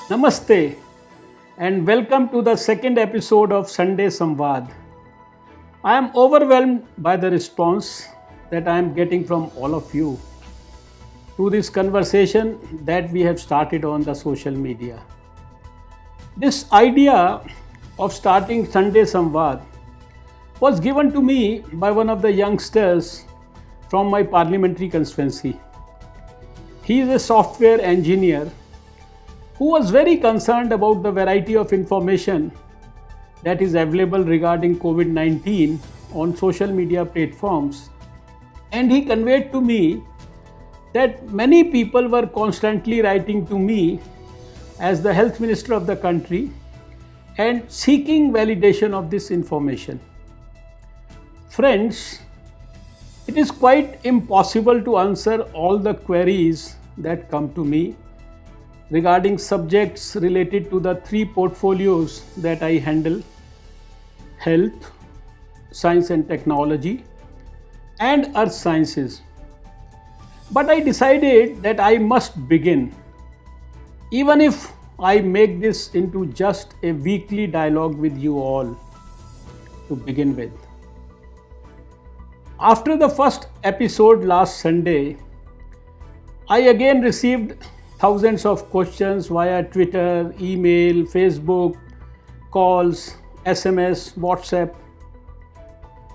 Namaste and welcome to the second episode of Sunday Samvad. I am overwhelmed by the response that I am getting from all of you to this conversation that we have started on the social media. This idea of starting Sunday Samvad was given to me by one of the youngsters from my parliamentary constituency. He is a software engineer who was very concerned about the variety of information that is available regarding COVID 19 on social media platforms. And he conveyed to me that many people were constantly writing to me as the health minister of the country and seeking validation of this information. Friends, it is quite impossible to answer all the queries that come to me regarding subjects related to the three portfolios that I handle: health, science and technology, and earth sciences. But I decided that I must begin, even if I make this into just a weekly dialogue with you all to begin with. After the first episode last Sunday, I again received thousands of questions via Twitter, email, Facebook, calls, SMS, WhatsApp,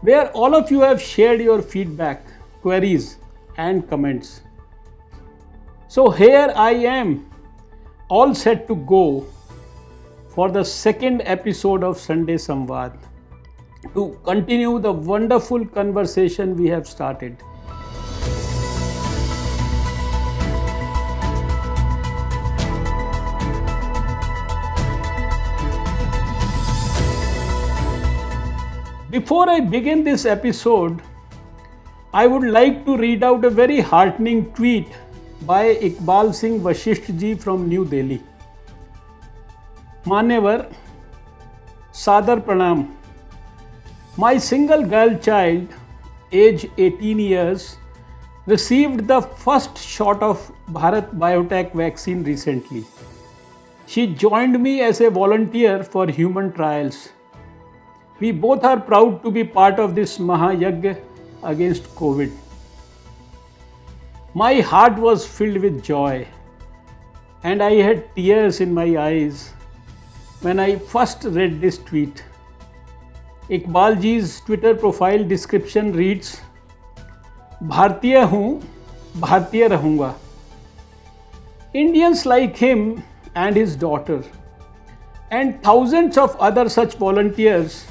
where all of you have shared your feedback, queries, and comments. So here I am, all set to go for the second episode of Sunday Samvad to continue the wonderful conversation we have started. Before I begin this episode, I would like to read out a very heartening tweet by Iqbal Singh Vashisht ji from New Delhi. Manevar, Sadar Pranam. My single girl child, age 18 years, received the first shot of Bharat Biotech vaccine recently. She joined me as a volunteer for human trials. We both are proud to be part of this Mahayagya against COVID. My heart was filled with joy and I had tears in my eyes when I first read this tweet. Iqbal ji's Twitter profile description reads, "Bhartiya hoon, Bhartiya rahunga." Indians like him and his daughter and thousands of other such volunteers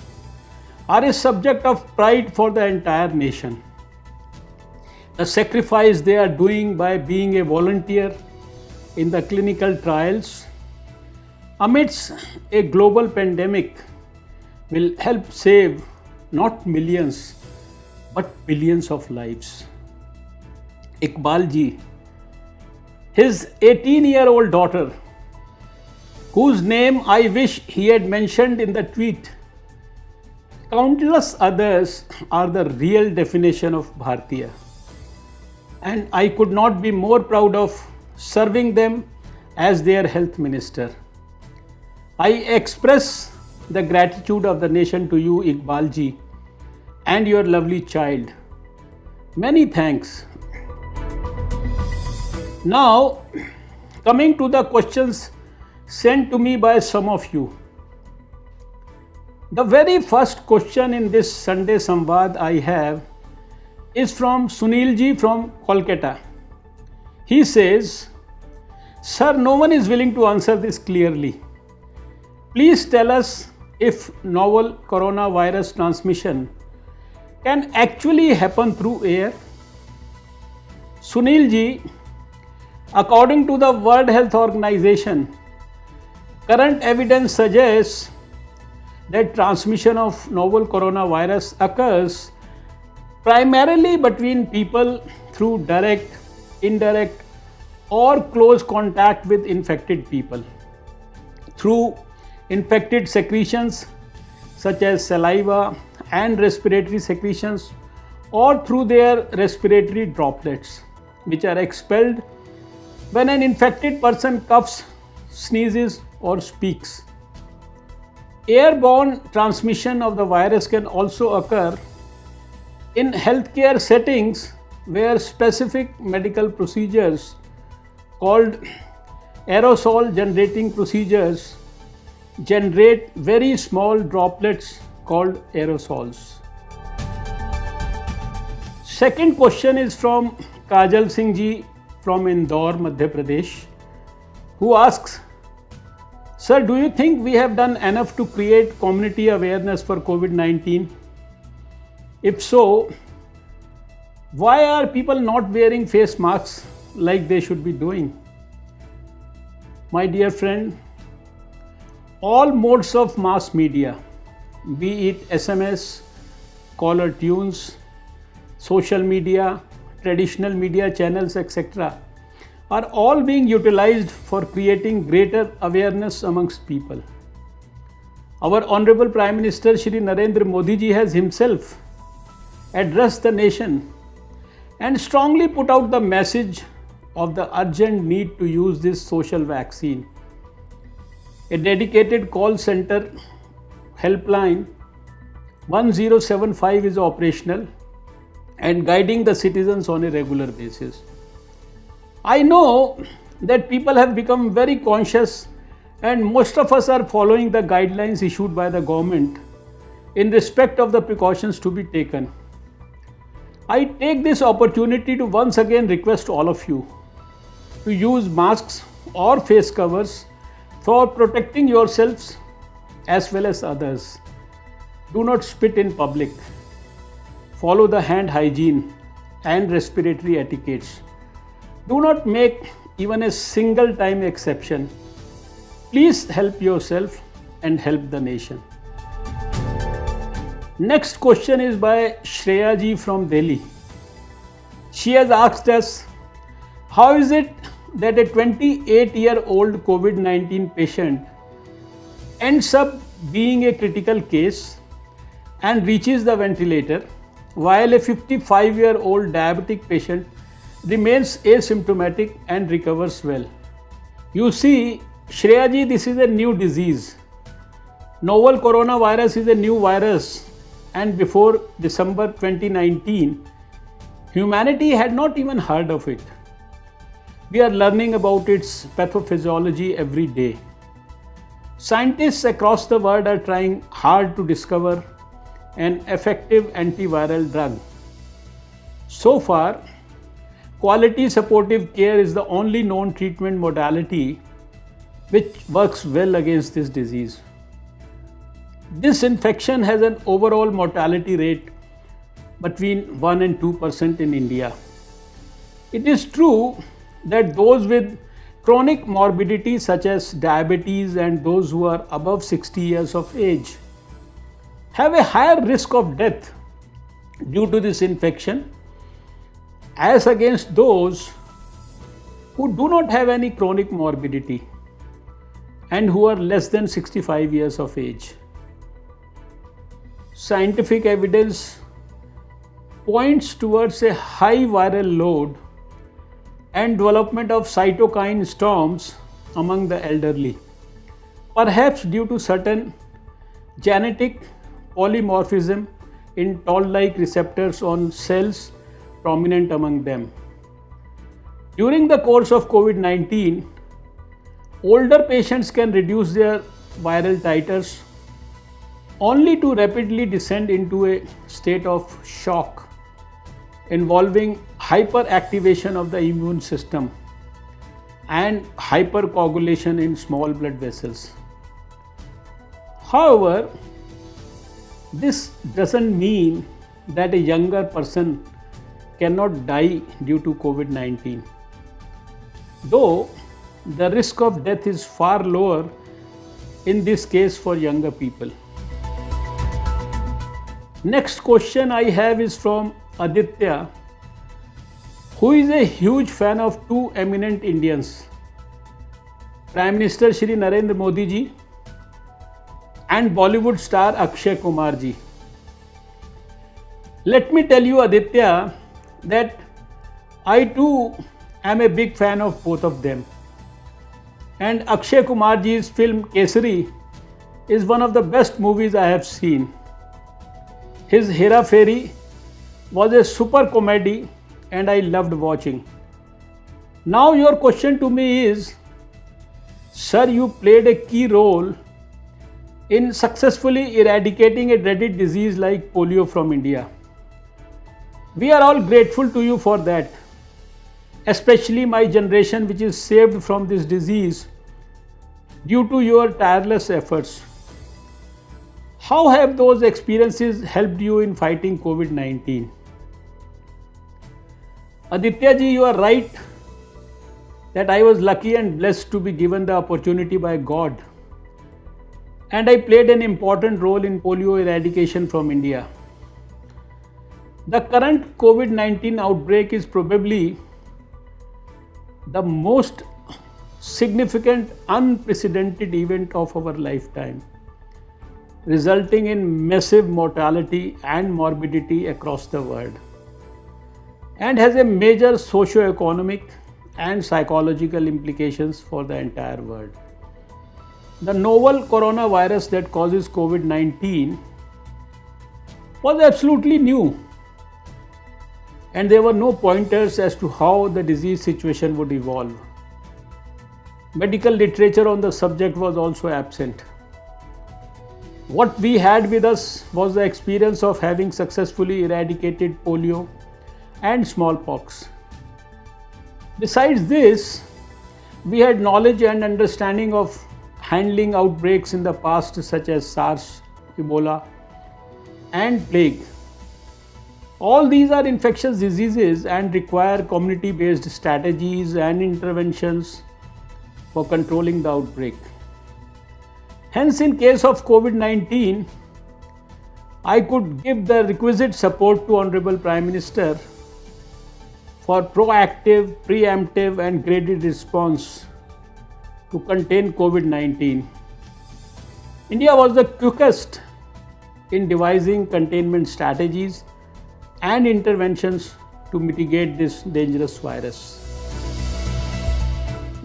are a subject of pride for the entire nation. The sacrifice they are doing by being a volunteer in the clinical trials amidst a global pandemic will help save not millions but billions of lives. Iqbal ji, his 18-year-old daughter, whose name I wish he had mentioned in the tweet, countless others are the real definition of Bhartiya. And I could not be more proud of serving them as their health minister. I express the gratitude of the nation to you, Iqbal ji, and your lovely child. Many thanks. Now, coming to the questions sent to me by some of you. The very first question in this Sunday Samvad I have is from Sunil ji from Kolkata. He says, "Sir, no one is willing to answer this clearly. Please tell us if novel coronavirus transmission can actually happen through air." Sunil ji, according to the World Health Organization, current evidence suggests that transmission of novel coronavirus occurs primarily between people through direct, indirect, or close contact with infected people, through infected secretions such as saliva and respiratory secretions, or through their respiratory droplets, which are expelled when an infected person coughs, sneezes, or speaks. Airborne transmission of the virus can also occur in healthcare settings where specific medical procedures called aerosol generating procedures generate very small droplets called aerosols. Second question is from Kajal Singh ji from Indore, Madhya Pradesh, who asks, Sir, do you think we have done enough to create community awareness for COVID-19? If so, why are people not wearing face masks like they should be doing? My dear friend, all modes of mass media, be it SMS, caller tunes, social media, traditional media channels, etc., are all being utilized for creating greater awareness amongst people. Our Honorable Prime Minister Shri Narendra Modi ji has himself addressed the nation and strongly put out the message of the urgent need to use this social vaccine. A dedicated call center helpline 1075 is operational and guiding the citizens on a regular basis. I know that people have become very conscious and most of us are following the guidelines issued by the government in respect of the precautions to be taken. I take this opportunity to once again request all of you to use masks or face covers for protecting yourselves as well as others. Do not spit in public. Follow the hand hygiene and respiratory etiquettes. Do not make even a single time exception. Please help yourself and help the nation. Next question is by Shreya ji from Delhi. She has asked us, how is it that a 28-year-old COVID-19 patient ends up being a critical case and reaches the ventilator, while a 55-year-old diabetic patient remains asymptomatic and recovers well? You see, Shreya ji, this is a new disease. Novel coronavirus is a new virus, and before December 2019, humanity had not even heard of it. We are learning about its pathophysiology every day. Scientists across the world are trying hard to discover an effective antiviral drug. So far, quality supportive care is the only known treatment modality which works well against this disease. This infection has an overall mortality rate between 1 and 2% in India. It is true that those with chronic morbidity such as diabetes and those who are above 60 years of age have a higher risk of death due to this infection as against those who do not have any chronic morbidity and who are less than 65 years of age. Scientific evidence points towards a high viral load and development of cytokine storms among the elderly, perhaps due to certain genetic polymorphism in toll-like receptors on cells prominent among them. During the course of COVID-19, older patients can reduce their viral titers only to rapidly descend into a state of shock involving hyperactivation of the immune system and hypercoagulation in small blood vessels. However, this doesn't mean that a younger person cannot die due to COVID-19, though the risk of death is far lower in this case for younger people. Next question I have is from Aditya, who is a huge fan of two eminent Indians, Prime Minister Shri Narendra Modi ji and Bollywood star Akshay Kumar ji. Let me tell you, Aditya, that I too am a big fan of both of them. And Akshay Kumarji's film Kesari is one of the best movies I have seen. His Hera Fairy was a super comedy and I loved watching. Now your question to me is, sir, you played a key role in successfully eradicating a dreaded disease like polio from India. We are all grateful to you for that, especially my generation, which is saved from this disease due to your tireless efforts. How have those experiences helped you in fighting COVID-19? Aditya ji, you are right that I was lucky and blessed to be given the opportunity by God, and I played an important role in polio eradication from India. The current COVID-19 outbreak is probably the most significant, unprecedented event of our lifetime, resulting in massive mortality and morbidity across the world, and has a major socio-economic and psychological implications for the entire world. The novel coronavirus that causes COVID-19 was absolutely new, and there were no pointers as to how the disease situation would evolve. Medical literature on the subject was also absent. What we had with us was the experience of having successfully eradicated polio and smallpox. Besides this, we had knowledge and understanding of handling outbreaks in the past such as SARS, Ebola, and plague. All these are infectious diseases and require community-based strategies and interventions for controlling the outbreak. Hence, in case of COVID-19, I could give the requisite support to Honorable Prime Minister for proactive, preemptive and graded response to contain COVID-19. India was the quickest in devising containment strategies and interventions to mitigate this dangerous virus.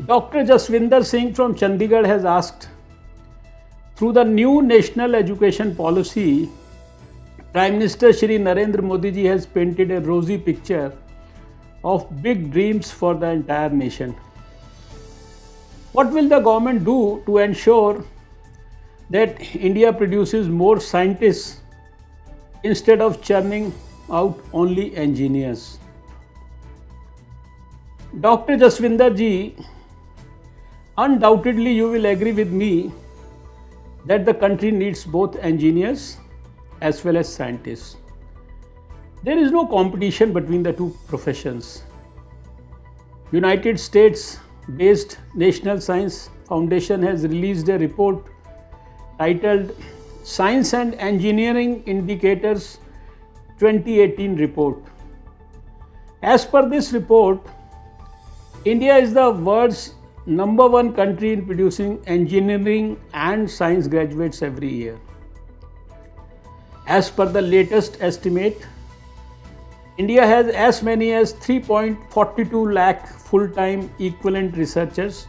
Dr. Jaswinder Singh from Chandigarh has asked, through the new national education policy, Prime Minister Shri Narendra Modi ji has painted a rosy picture of big dreams for the entire nation. What will the government do to ensure that India produces more scientists instead of churning out only engineers? Dr. Jaswinder ji, undoubtedly you will agree with me that the country needs both engineers as well as scientists. There is no competition between the two professions. United States-based National Science Foundation has released a report titled Science and Engineering Indicators 2018 report. As per this report, India is the world's #1 country in producing engineering and science graduates every year. As per the latest estimate, India has as many as 3.42 lakh full-time equivalent researchers,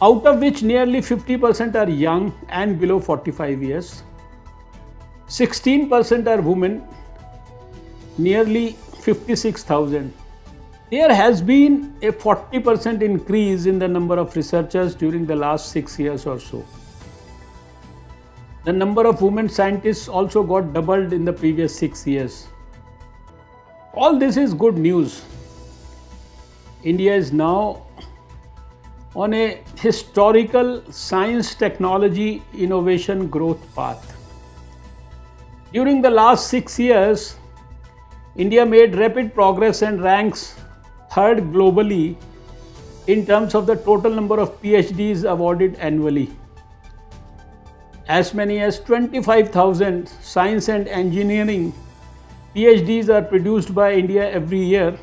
out of which nearly 50% are young and below 45 years. 16% are women, nearly 56,000. There has been a 40% increase in the number of researchers during the last 6 years or so. The number of women scientists also got doubled in the previous 6 years. All this is good news. India is now on a historical science, technology, innovation growth path. During the last 6 years, India made rapid progress and ranks third globally in terms of the total number of PhDs awarded annually. As many as 25,000 science and engineering PhDs are produced by India every year,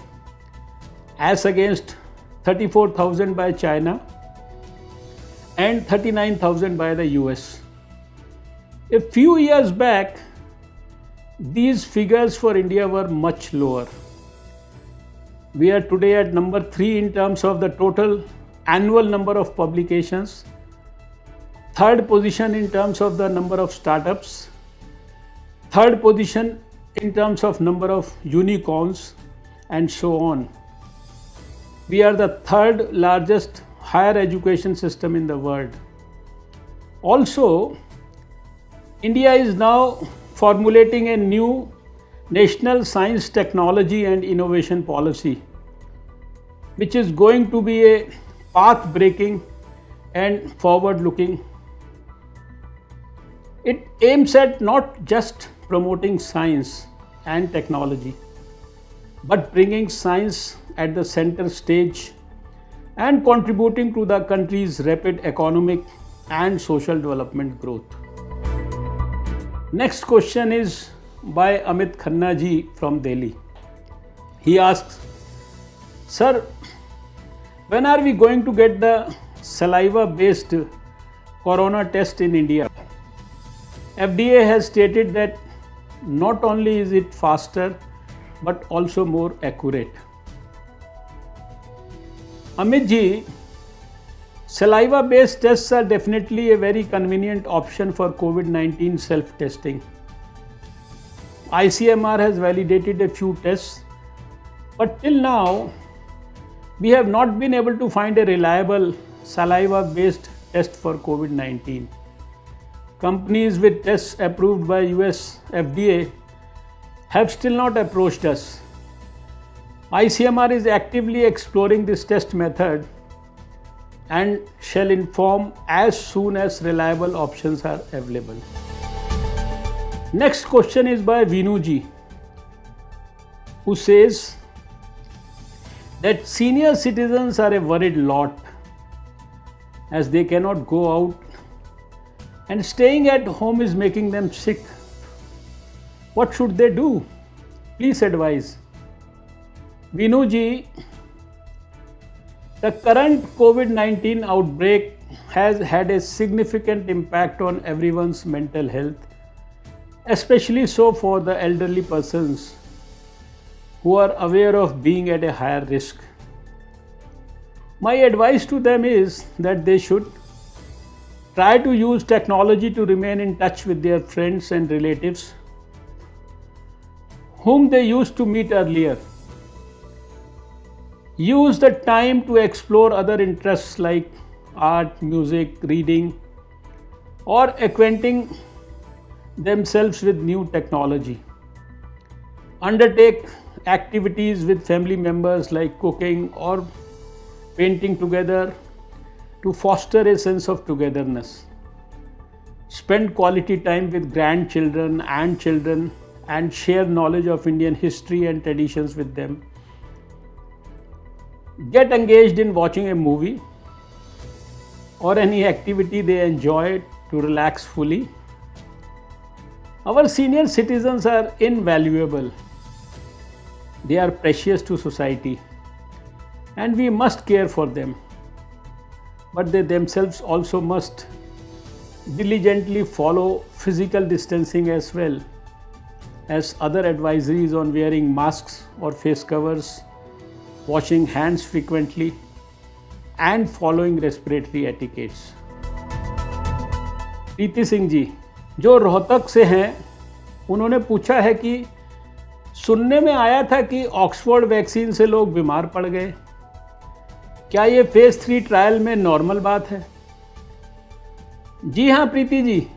as against 34,000 by China and 39,000 by the US. A few years back, these figures for India were much lower. We are today at number 3 in terms of the total annual number of publications, third position in terms of the number of startups, third position in terms of number of unicorns, and so on. We are the third largest higher education system in the world. Also, India is now formulating a new National Science, Technology and Innovation Policy, which is going to be a path-breaking and forward-looking. It aims at not just promoting science and technology, but bringing science at the center stage and contributing to the country's rapid economic and social development growth. Next question is by Amit Khanna ji from Delhi. He asks, Sir, when are we going to get the saliva-based corona test in India? FDA has stated that not only is it faster, but also more accurate. Amit ji, saliva-based tests are definitely a very convenient option for COVID-19 self-testing. ICMR has validated a few tests, but till now, we have not been able to find a reliable saliva-based test for COVID-19. Companies with tests approved by US FDA have still not approached us. ICMR is actively exploring this test method and shall inform as soon as reliable options are available. Next question is by Vinu ji, who says that senior citizens are a worried lot as they cannot go out and staying at home is making them sick. What should they do? Please advise. Vinu ji, the current COVID-19 outbreak has had a significant impact on everyone's mental health, especially so for the elderly persons who are aware of being at a higher risk. My advice to them is that they should try to use technology to remain in touch with their friends and relatives whom they used to meet earlier. Use the time to explore other interests like art, music, reading, or acquainting themselves with new technology. Undertake activities with family members like cooking or painting together to foster a sense of togetherness. Spend quality time with grandchildren and children and share knowledge of Indian history and traditions with them. Get engaged in watching a movie or any activity they enjoy to relax fully. Our senior citizens are invaluable. They are precious to society and we must care for them. But they themselves also must diligently follow physical distancing as well as other advisories on wearing masks or face covers, washing hands frequently, and following respiratory etiquettes. प्रीति सिंह जी जो रोहतक से हैं, उन्होंने पूछा है कि सुनने में आया था कि ऑक्सफोर्ड वैक्सीन से लोग बीमार पड़ गए। क्या ये फेज 3 ट्रायल में नॉर्मल बात है? जी हाँ प्रीति जी,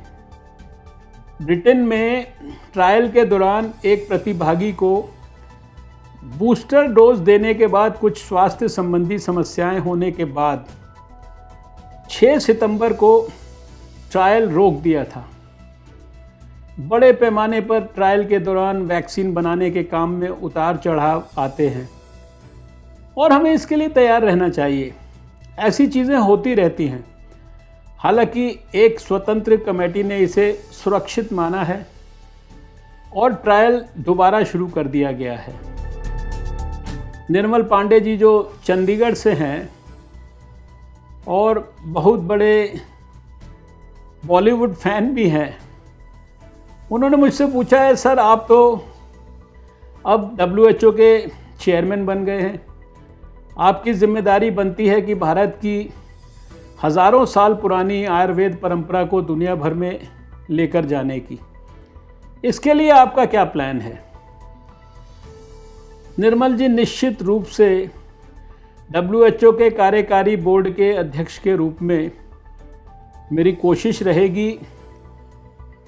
ब्रिटेन में ट्रायल के दौरान एक प्रतिभागी को बूस्टर डोज देने के बाद कुछ स्वास्थ्य संबंधी समस्याएं होने के बाद 6 सितंबर को ट्रायल रोक दिया था। बड़े पैमाने पर ट्रायल के दौरान वैक्सीन बनाने के काम में उतार चढ़ाव आते हैं और हमें इसके लिए तैयार रहना चाहिए। ऐसी चीज़ें होती रहती हैं। हालांकि एक स्वतंत्र कमेटी ने इसे सुरक्षित माना है और ट्रायल दोबारा शुरू कर दिया गया है। निर्मल पांडे जी जो चंडीगढ़ से हैं और बहुत बड़े बॉलीवुड फैन भी हैं, उन्होंने मुझसे पूछा है सर आप तो अब WHO के चेयरमैन बन गए हैं, आपकी जिम्मेदारी बनती है कि भारत की हज़ारों साल पुरानी आयुर्वेद परंपरा को दुनिया भर में लेकर जाने की। इसके लिए आपका क्या प्लान है? निर्मल जी, निश्चित रूप से WHO के कार्यकारी बोर्ड के अध्यक्ष के रूप में मेरी कोशिश रहेगी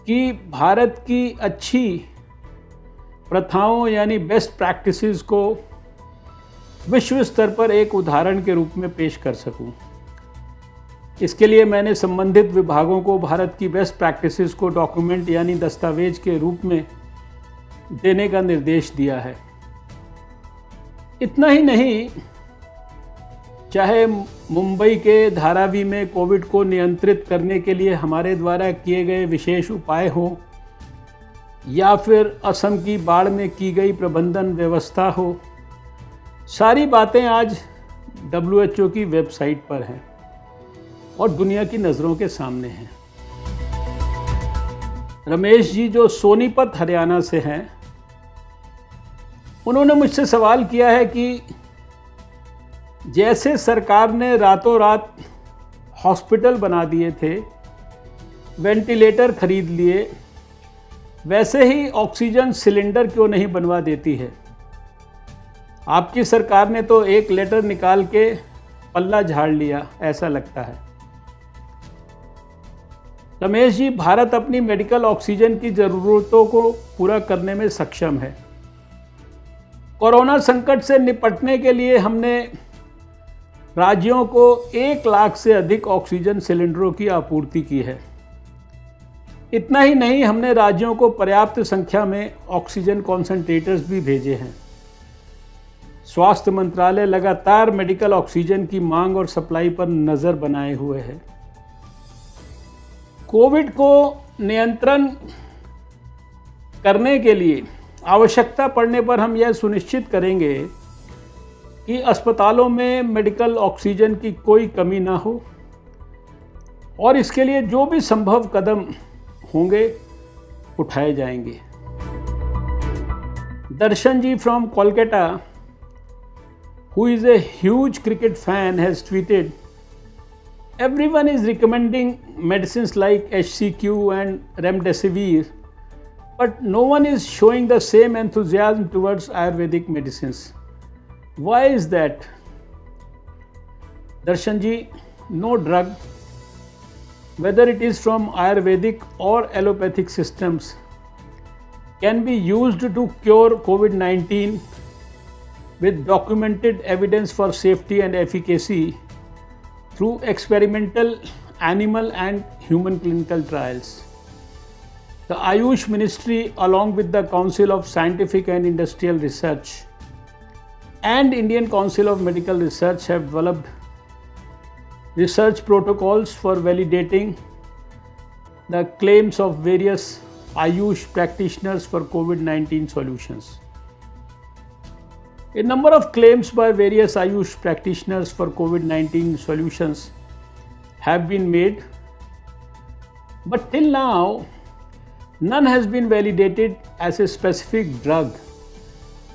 कि भारत की अच्छी प्रथाओं यानी बेस्ट प्रैक्टिसेस को विश्व स्तर पर एक उदाहरण के रूप में पेश कर सकूं। इसके लिए मैंने संबंधित विभागों को भारत की बेस्ट प्रैक्टिसेस को डॉक्यूमेंट यानी दस्तावेज के रूप में देने का निर्देश दिया है। इतना ही नहीं, चाहे मुंबई के धारावी में कोविड को नियंत्रित करने के लिए हमारे द्वारा किए गए विशेष उपाय हों या फिर असम की बाढ़ में की गई प्रबंधन व्यवस्था हो, सारी बातें आज WHO की वेबसाइट पर हैं और दुनिया की नज़रों के सामने हैं। रमेश जी, जो सोनीपत हरियाणा से हैं, उन्होंने मुझसे सवाल किया है कि जैसे सरकार ने रातों रात हॉस्पिटल बना दिए थे, वेंटिलेटर खरीद लिए, वैसे ही ऑक्सीजन सिलेंडर क्यों नहीं बनवा देती है? आपकी सरकार ने तो एक लेटर निकाल के पल्ला झाड़ लिया, ऐसा लगता है। रमेश जी, भारत अपनी मेडिकल ऑक्सीजन की ज़रूरतों को पूरा करने में सक्षम है। कोरोना संकट से निपटने के लिए हमने राज्यों को 1 लाख से अधिक ऑक्सीजन सिलेंडरों की आपूर्ति की है। इतना ही नहीं, हमने राज्यों को पर्याप्त संख्या में ऑक्सीजन कॉन्सेंट्रेटर्स भी भेजे हैं। स्वास्थ्य मंत्रालय लगातार मेडिकल ऑक्सीजन की मांग और सप्लाई पर नज़र बनाए हुए है। कोविड को नियंत्रण करने के लिए आवश्यकता पड़ने पर हम यह सुनिश्चित करेंगे कि अस्पतालों में मेडिकल ऑक्सीजन की कोई कमी ना हो और इसके लिए जो भी संभव कदम होंगे उठाए जाएंगे। Darshan ji from Kolkata, who is a huge cricket fan, has tweeted, "Everyone is recommending medicines like HCQ and Remdesivir, but no one is showing the same enthusiasm towards Ayurvedic medicines. Why is that?" Darshan ji, no drug, whether it is from Ayurvedic or allopathic systems, can be used to cure COVID-19 with documented evidence for safety and efficacy through experimental animal and human clinical trials. The Ayush Ministry, along with the Council of Scientific and Industrial Research and Indian Council of Medical Research, have developed research protocols for validating the claims of various Ayush practitioners for COVID-19 solutions. A number of claims by various Ayush practitioners for COVID-19 solutions have been made, but till now, none has been validated as a specific drug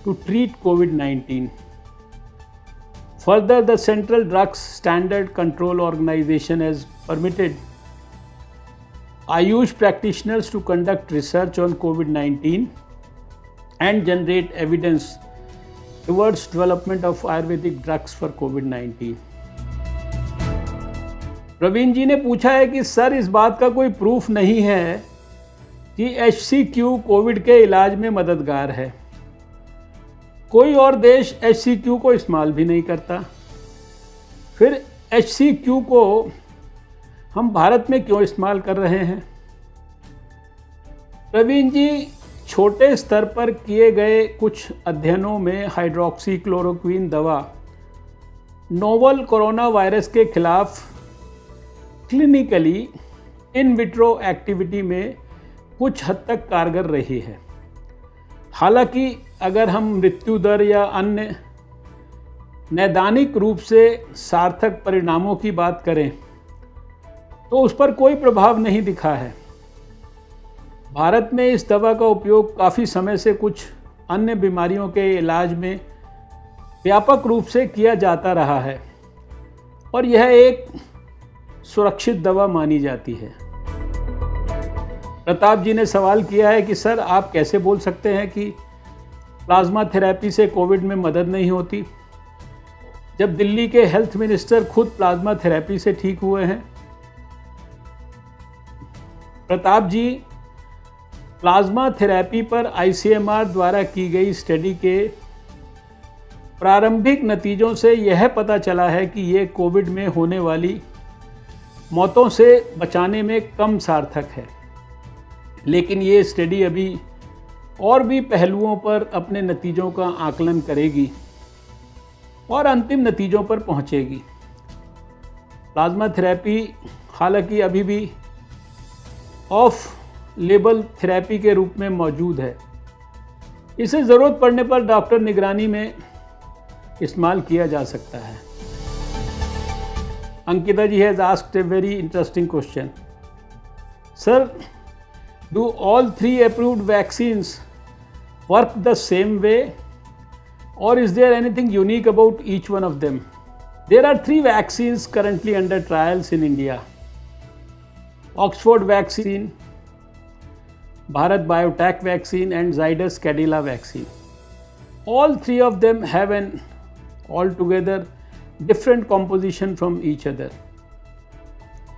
to treat COVID-19. Further, the Central Drugs Standard Control Organization has permitted Ayush practitioners to conduct research on COVID-19 and generate evidence towards development of Ayurvedic drugs for COVID-19. Praveen ji ने पूछा है कि sir, इस बात का कोई proof नहीं है कि HCQ कोविड के इलाज में मददगार है। कोई और देश HCQ को इस्तेमाल भी नहीं करता, फिर HCQ को हम भारत में क्यों इस्तेमाल कर रहे हैं? प्रवीण जी, छोटे स्तर पर किए गए कुछ अध्ययनों में हाइड्रोक्सीक्लोरोक्वीन दवा नोवल कोरोना वायरस के खिलाफ क्लिनिकली इन विट्रो एक्टिविटी में कुछ हद तक कारगर रही है। हालांकि अगर हम मृत्यु दर या अन्य नैदानिक रूप से सार्थक परिणामों की बात करें तो उस पर कोई प्रभाव नहीं दिखा है। भारत में इस दवा का उपयोग काफ़ी समय से कुछ अन्य बीमारियों के इलाज में व्यापक रूप से किया जाता रहा है और यह एक सुरक्षित दवा मानी जाती है। प्रताप जी ने सवाल किया है कि सर आप कैसे बोल सकते हैं कि प्लाज्मा थेरेपी से कोविड में मदद नहीं होती, जब दिल्ली के हेल्थ मिनिस्टर खुद प्लाज्मा थेरेपी से ठीक हुए हैं। प्रताप जी, प्लाज्मा थेरेपी पर आईसीएमआर द्वारा की गई स्टडी के प्रारंभिक नतीजों से यह पता चला है कि ये कोविड में होने वाली मौतों से बचाने में कम सार्थक है, लेकिन ये स्टडी अभी और भी पहलुओं पर अपने नतीजों का आकलन करेगी और अंतिम नतीजों पर पहुंचेगी। प्लाज्मा थेरेपी हालांकि अभी भी ऑफ लेबल थेरेपी के रूप में मौजूद है। इसे ज़रूरत पड़ने पर डॉक्टर निगरानी में इस्तेमाल किया जा सकता है। Ankita ji has asked a very interesting question. Sir, do all 3 approved vaccines work the same way, or is there anything unique about each one of them? There are 3 vaccines currently under trials in India: Oxford vaccine, Bharat Biotech vaccine and Zydus Cadila vaccine. All 3 of them have an altogether different composition from each other.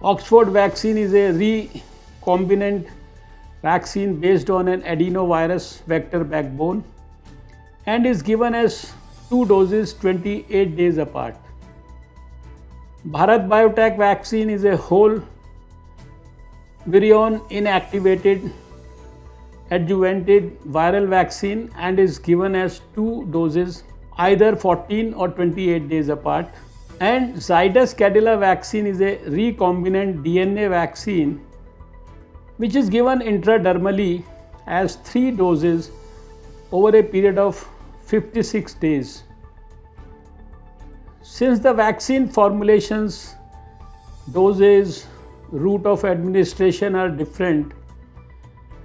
Oxford vaccine is a recombinant vaccine based on an adenovirus vector backbone and is given as 2 doses 28 days apart. Bharat Biotech vaccine is a whole virion inactivated adjuvanted viral vaccine and is given as 2 doses either 14 or 28 days apart. And Zydus Cadila vaccine is a recombinant DNA vaccine which is given intradermally as 3 doses over a period of 56 days. Since the vaccine formulations, doses, route of administration are different,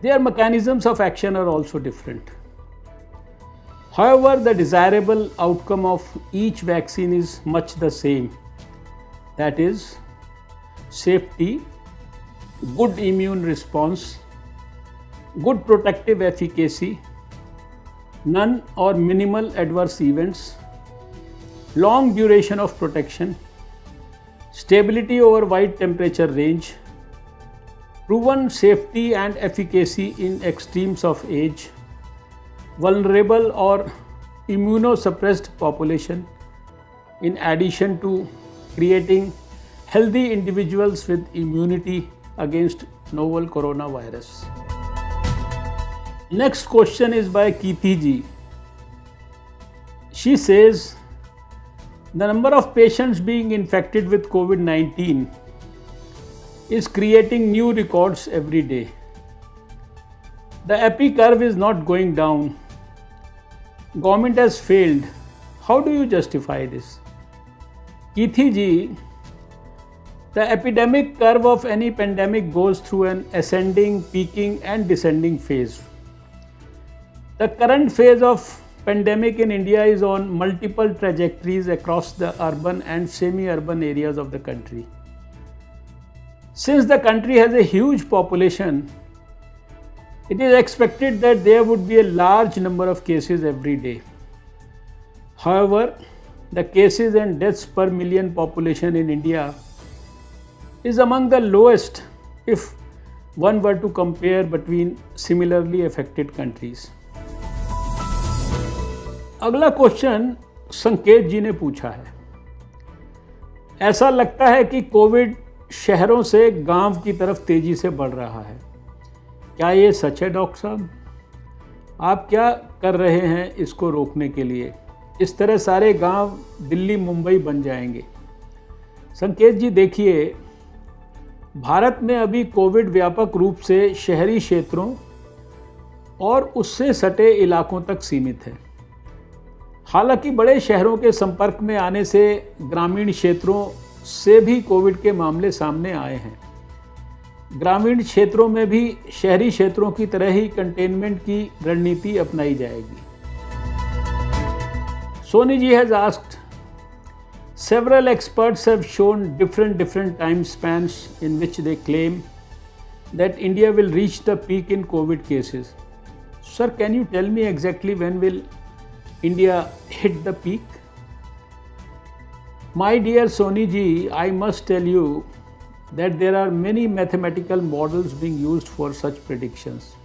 their mechanisms of action are also different. However, the desirable outcome of each vaccine is much the same. That is, safety, good immune response, good protective efficacy, none or minimal adverse events, long duration of protection, stability over wide temperature range, proven safety and efficacy in extremes of age, vulnerable or immunosuppressed population, in addition to creating healthy individuals with immunity against novel coronavirus. Next question is by Keethi ji. She says, the number of patients being infected with COVID-19 is creating new records every day. The epi curve is not going down. Government has failed. How do you justify this? Keethi ji, the epidemic curve of any pandemic goes through an ascending, peaking and descending phase. The current phase of pandemic in India is on multiple trajectories across the urban and semi-urban areas of the country. Since the country has a huge population, it is expected that there would be a large number of cases every day. However, the cases and deaths per million population in India is among the lowest if one were to compare between similarly affected countries. अगला question संकेत जी ने पूछा है। ऐसा लगता है कि Covid शहरों से गांव की तरफ तेजी से बढ़ रहा है। क्या ये सच है डॉक्टर साहब? आप क्या कर रहे हैं इसको रोकने के लिए? इस तरह सारे गांव दिल्ली मुंबई बन जाएंगे। संकेत जी देखिए, भारत में अभी कोविड व्यापक रूप से शहरी क्षेत्रों और उससे सटे इलाकों तक सीमित है। हालांकि बड़े शहरों के संपर्क में आने से ग्रामीण क्षेत्रों से भी कोविड के मामले सामने आए हैं। ग्रामीण क्षेत्रों में भी शहरी क्षेत्रों की तरह ही कंटेनमेंट की रणनीति अपनाई जाएगी। Soni ji has asked, several experts have shown different time spans in which they claim that India will reach the peak in COVID cases. Sir, can you tell me exactly when will India hit the peak? My dear Soni ji, I must tell you that there are many mathematical models being used for such predictions.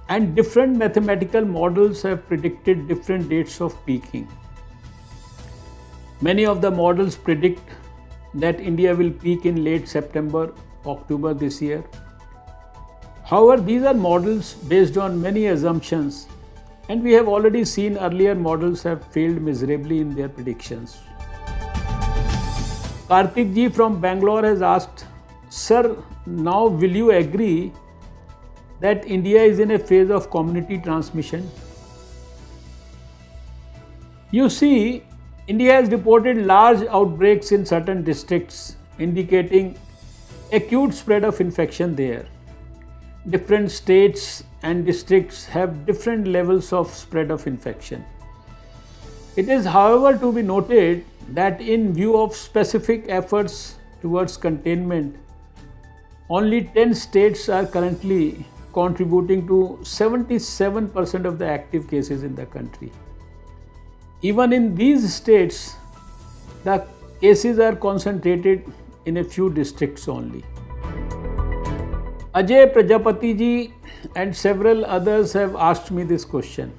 And different mathematical models have predicted different dates of peaking. Many of the models predict that India will peak in late September, October this year. However, these are models based on many assumptions, and we have already seen earlier models have failed miserably in their predictions. Karthik ji from Bangalore has asked, Sir, now will you agree that India is in a phase of community transmission? You see, India has reported large outbreaks in certain districts, indicating acute spread of infection there. Different states and districts have different levels of spread of infection. It is, however, to be noted that in view of specific efforts towards containment, only 10 states are currently contributing to 77% of the active cases in the country. Even in these states, the cases are concentrated in a few districts only. Ajay Prajapati ji and several others have asked me this question.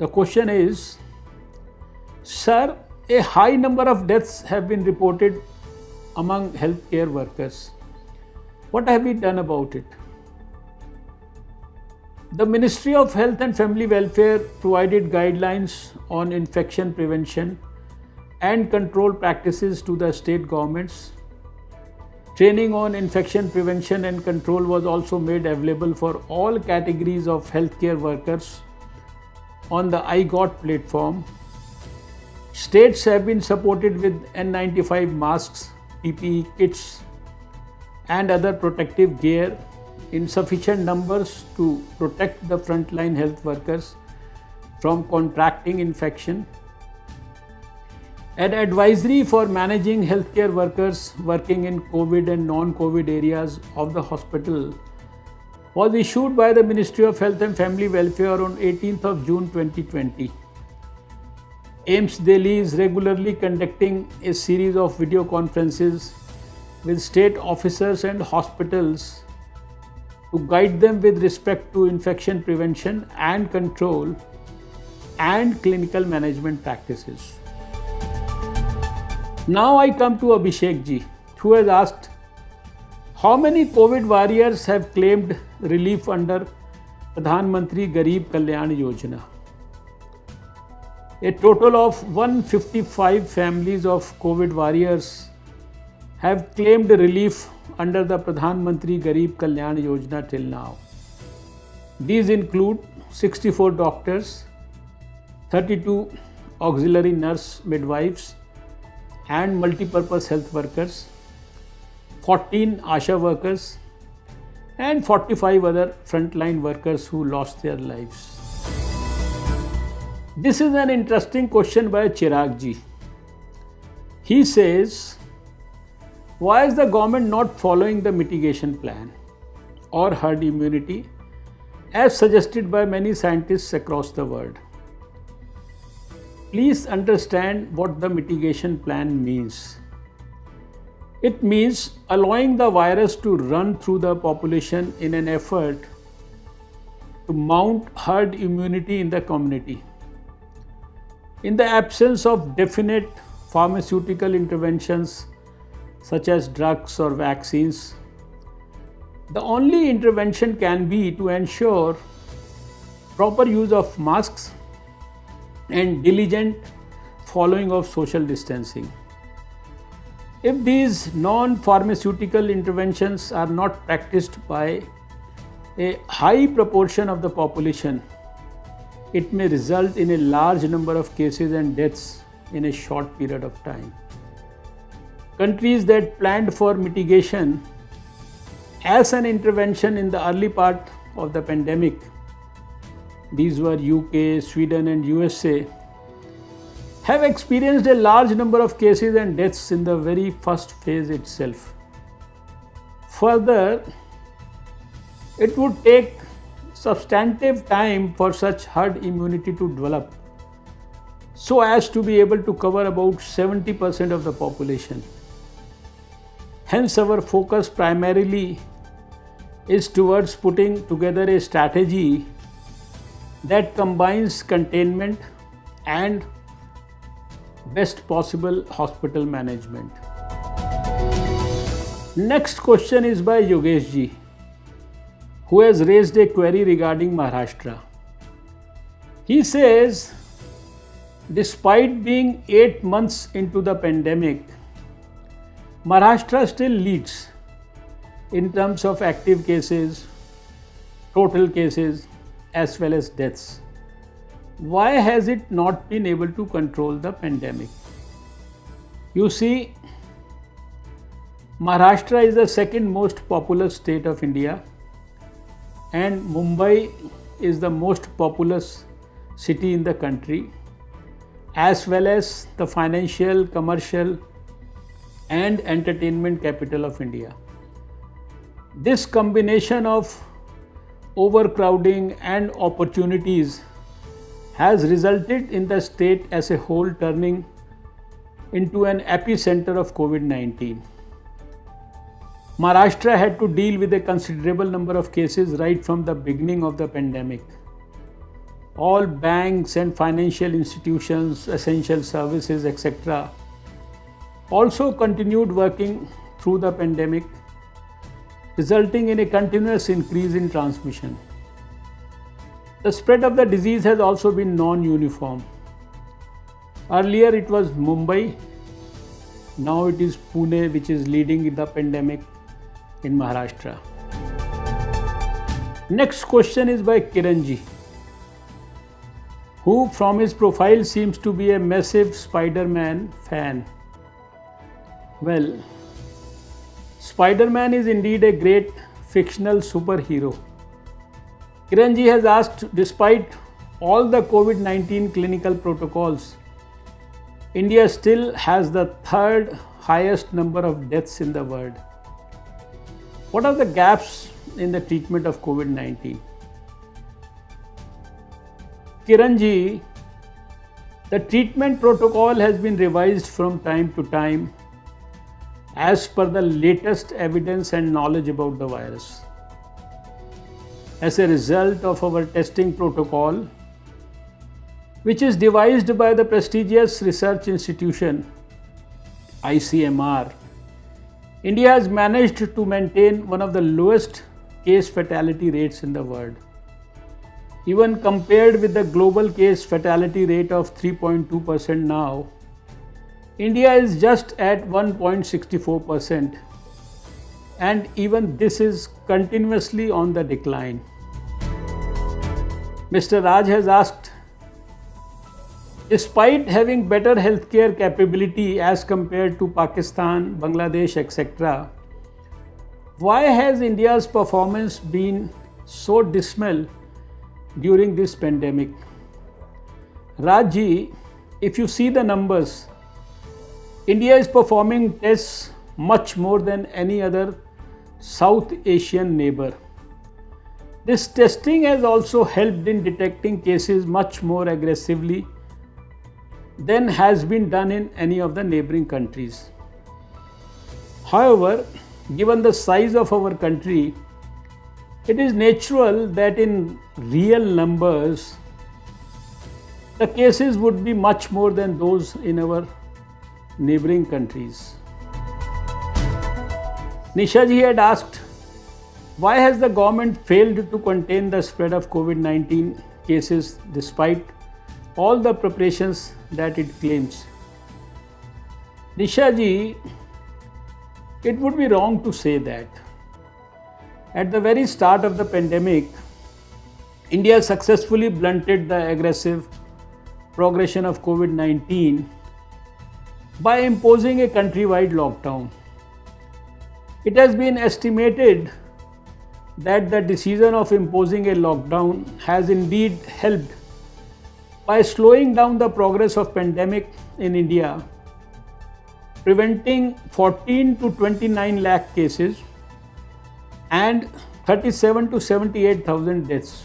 The question is, Sir, a high number of deaths have been reported among healthcare workers. What have we done about it? The Ministry of Health and Family Welfare provided guidelines on infection prevention and control practices to the state governments. Training on infection prevention and control was also made available for all categories of healthcare workers on the iGOT platform. States have been supported with N95 masks, PPE kits, and other protective gear in sufficient numbers to protect the frontline health workers from contracting infection. An advisory for managing healthcare workers working in COVID and non-COVID areas of the hospital was issued by the Ministry of Health and Family Welfare on 18th of June 2020. AIIMS Delhi is regularly conducting a series of video conferences with state officers and hospitals to guide them with respect to infection prevention and control and clinical management practices. Now I come to Abhishek ji, who has asked, how many COVID warriors have claimed relief under Pradhan Mantri Garib Kalyan Yojana? A total of 155 families of COVID warriors have claimed relief under the Pradhan Mantri Garib Kalyan Yojana till now. These include 64 doctors, 32 auxiliary nurse midwives and multi-purpose health workers, 14 ASHA workers and 45 other frontline workers who lost their lives. This is an interesting question by Chirag ji. He says, why is the government not following the mitigation plan or herd immunity as suggested by many scientists across the world? Please understand what the mitigation plan means. It means allowing the virus to run through the population in an effort to mount herd immunity in the community. In the absence of definite pharmaceutical interventions such as drugs or vaccines, the only intervention can be to ensure proper use of masks and diligent following of social distancing. If these non-pharmaceutical interventions are not practiced by a high proportion of the population, it may result in a large number of cases and deaths in a short period of time. Countries that planned for mitigation as an intervention in the early part of the pandemic these were UK, Sweden, and USA, have experienced a large number of cases and deaths in the very first phase itself. Further, it would take substantive time for such herd immunity to develop so as to be able to cover about 70% of the population. Hence, our focus primarily is towards putting together a strategy that combines containment and best possible hospital management. Next question is by Yogesh ji, who has raised a query regarding Maharashtra. He says, despite being 8 months into the pandemic, Maharashtra still leads in terms of active cases, total cases, as well as deaths. Why has it not been able to control the pandemic? You see, Maharashtra is the second most populous state of India, and Mumbai is the most populous city in the country, as well as the financial, commercial, and entertainment capital of India. This combination of overcrowding and opportunities has resulted in the state as a whole turning into an epicenter of COVID-19. Maharashtra had to deal with a considerable number of cases right from the beginning of the pandemic. All banks and financial institutions, essential services, etc., also continued working through the pandemic, resulting in a continuous increase in transmission. The spread of the disease has also been non-uniform. Earlier it was Mumbai, now it is Pune which is leading the pandemic in Maharashtra. Next question is by Kiranji, who from his profile seems to be a massive Spider-Man fan. Well, Spider-Man is indeed a great fictional superhero. Kiranji has asked, despite all the COVID-19 clinical protocols, India still has the third highest number of deaths in the world. What are the gaps in the treatment of COVID-19? Kiranji, the treatment protocol has been revised from time to time as per the latest evidence and knowledge about the virus. As a result of our testing protocol, which is devised by the prestigious research institution ICMR, India has managed to maintain one of the lowest case fatality rates in the world. Even compared with the global case fatality rate of 3.2% now, India is just at 1.64%, and even this is continuously on the decline. Mr. Raj has asked, despite having better healthcare capability as compared to Pakistan, Bangladesh, etc., why has India's performance been so dismal during this pandemic? Rajji, if you see the numbers, India is performing tests much more than any other South Asian neighbor. This testing has also helped in detecting cases much more aggressively than has been done in any of the neighboring countries. However, given the size of our country, it is natural that in real numbers, the cases would be much more than those in our neighboring countries. Nisha ji had asked, why has the government failed to contain the spread of COVID-19 cases despite all the preparations that it claims? Nisha ji, it would be wrong to say that. At the very start of the pandemic, India successfully blunted the aggressive progression of COVID-19 by imposing a countrywide lockdown. It has been estimated that the decision of imposing a lockdown has indeed helped by slowing down the progress of pandemic in India, preventing 14 to 29 lakh cases and 37 to 78,000 deaths.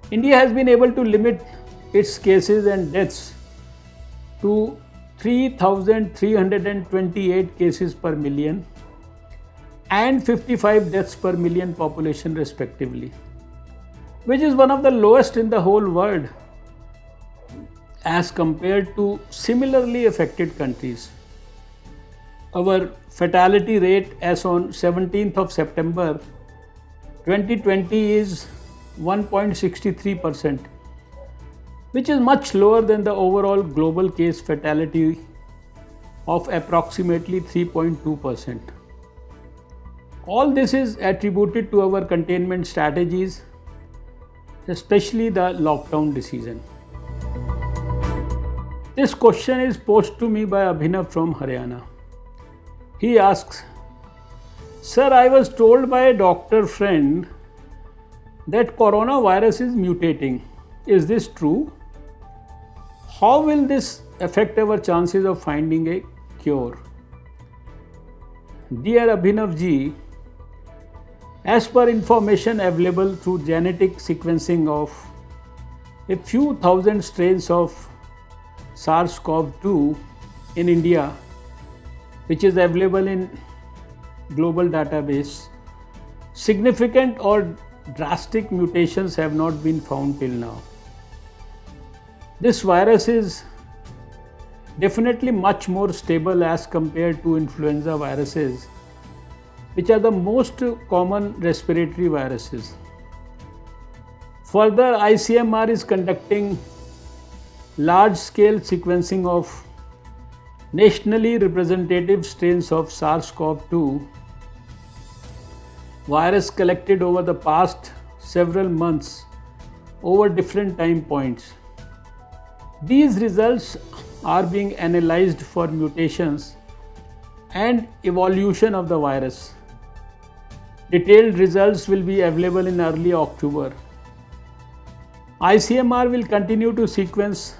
India has been able to limit its cases and deaths to 3,328 cases per million and 55 deaths per million population respectively, which is one of the lowest in the whole world as compared to similarly affected countries. Our fatality rate as on 17th of September 2020 is 1.63%, which is much lower than the overall global case fatality of approximately 3.2%. All this is attributed to our containment strategies, especially the lockdown decision. This question is posed to me by Abhinav from Haryana. He asks, "Sir, I was told by a doctor friend that coronavirus is mutating. Is this true? How will this affect our chances of finding a cure?" Dear Abhinav ji, as per information available through genetic sequencing of a few thousand strains of SARS-CoV-2 in India, which is available in global database, significant or drastic mutations have not been found till now. This virus is definitely much more stable as compared to influenza viruses, which are the most common respiratory viruses. Further, ICMR is conducting large-scale sequencing of nationally representative strains of SARS-CoV-2 virus collected over the past several months over different time points. These results are being analyzed for mutations and evolution of the virus. Detailed results will be available in early October. ICMR will continue to sequence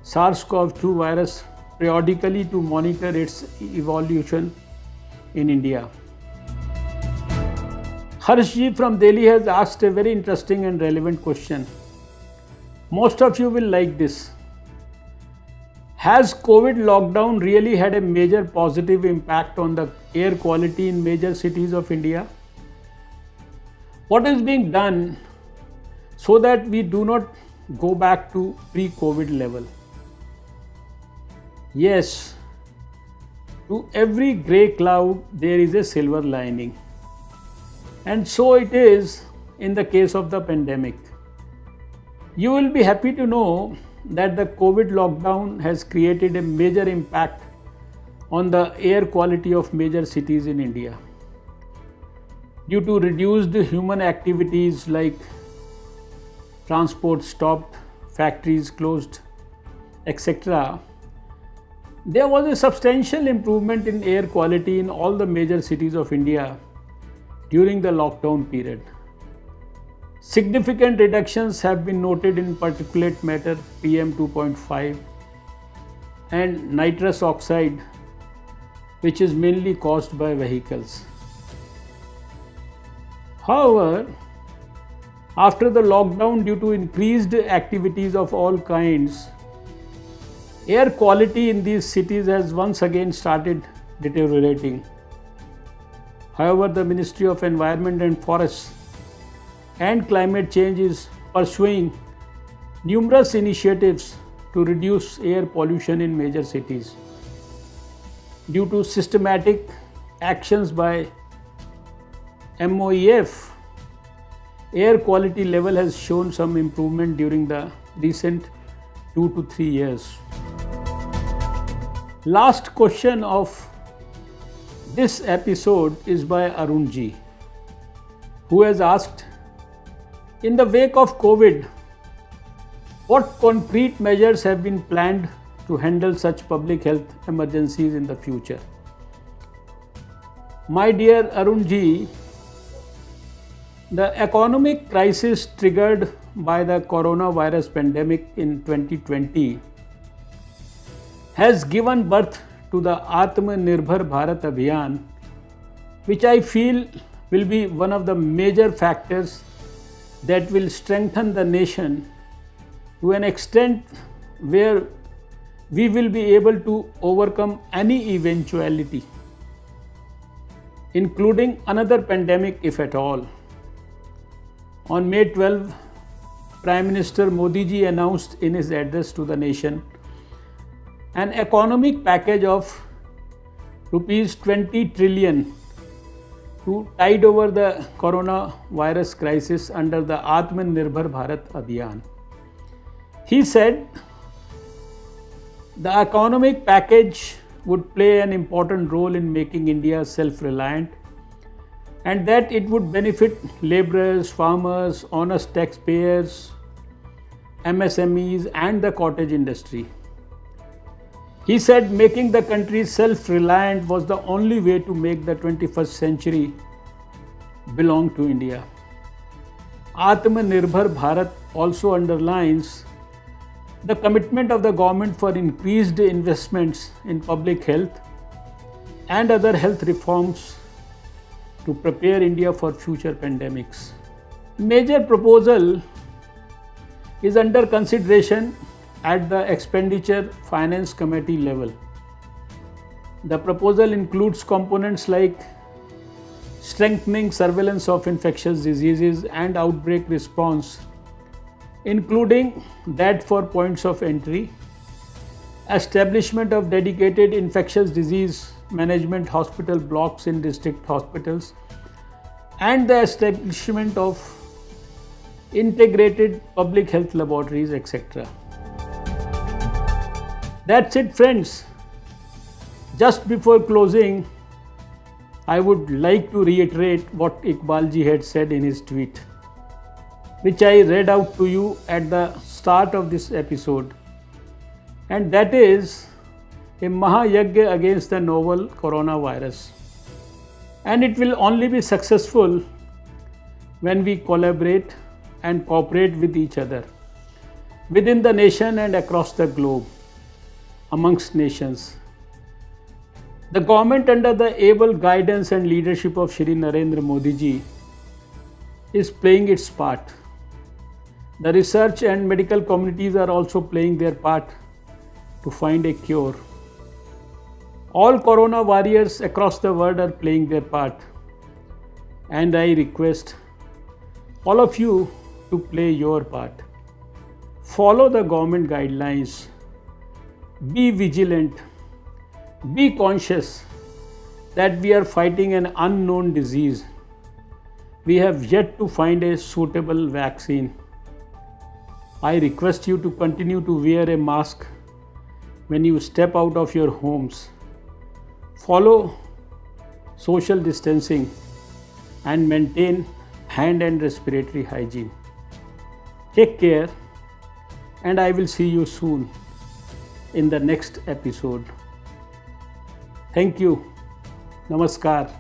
SARS-CoV-2 virus periodically to monitor its evolution in India. Harshji from Delhi has asked a very interesting and relevant question. Most of you will like this. Has COVID lockdown really had a major positive impact on the air quality in major cities of India? What is being done so that we do not go back to pre-COVID level? Yes, to every grey cloud there is a silver lining. And so it is in the case of the pandemic. You will be happy to know that the COVID lockdown has created a major impact on the air quality of major cities in India. Due to reduced human activities like transport stopped, factories closed, etc., there was a substantial improvement in air quality in all the major cities of India during the lockdown period. Significant reductions have been noted in particulate matter PM 2.5 and nitrous oxide, which is mainly caused by vehicles. However, after the lockdown, due to increased activities of all kinds, air quality in these cities has once again started deteriorating. However, the Ministry of Environment and Forests and Climate Change is pursuing numerous initiatives to reduce air pollution in major cities. Due to systematic actions by MOEF, air quality level has shown some improvement during the recent 2 to 3 years. Last question of this episode is by Arun Ji, who has asked, in the wake of COVID, what concrete measures have been planned to handle such public health emergencies in the future? My dear Arun Ji, The economic crisis triggered by the coronavirus pandemic in 2020 has given birth to the Atmanirbhar Bharat Abhiyan, which I feel will be one of the major factors that will strengthen the nation to an extent where we will be able to overcome any eventuality, including another pandemic if at all. On May 12, Prime Minister Modi ji announced in his address to the nation an economic package of rupees 20 trillion to tide over the coronavirus crisis under the Atmanirbhar Bharat Abhiyan. He said the economic package would play an important role in making India self-reliant, and that it would benefit laborers, farmers, honest taxpayers, MSMEs and the cottage industry. He said making the country self-reliant was the only way to make the 21st century belong to India. Atmanirbhar Bharat also underlines the commitment of the government for increased investments in public health and other health reforms to prepare India for future pandemics. Major proposal is under consideration at the Expenditure Finance Committee level. The proposal includes components like strengthening surveillance of infectious diseases and outbreak response, including that for points of entry, establishment of dedicated infectious disease management hospital blocks in district hospitals, and the establishment of integrated public health laboratories, etc. That's it, friends. Just before closing, I would like to reiterate what Iqbal ji had said in his tweet, which I read out to you at the start of this episode, and that is a Mahayagya against the novel coronavirus. And it will only be successful when we collaborate and cooperate with each other within the nation and across the globe, amongst nations. The government, under the able guidance and leadership of Shri Narendra Modi ji, is playing its part. The research and medical communities are also playing their part to find a cure. All corona warriors across the world are playing their part, and I request all of you to play your part. Follow the government guidelines, be vigilant, be conscious that we are fighting an unknown disease. We have yet to find a suitable vaccine. I request you to continue to wear a mask when you step out of your homes. Follow social distancing and maintain hand and respiratory hygiene. Take care, and I will see you soon in the next episode. Thank you. Namaskar.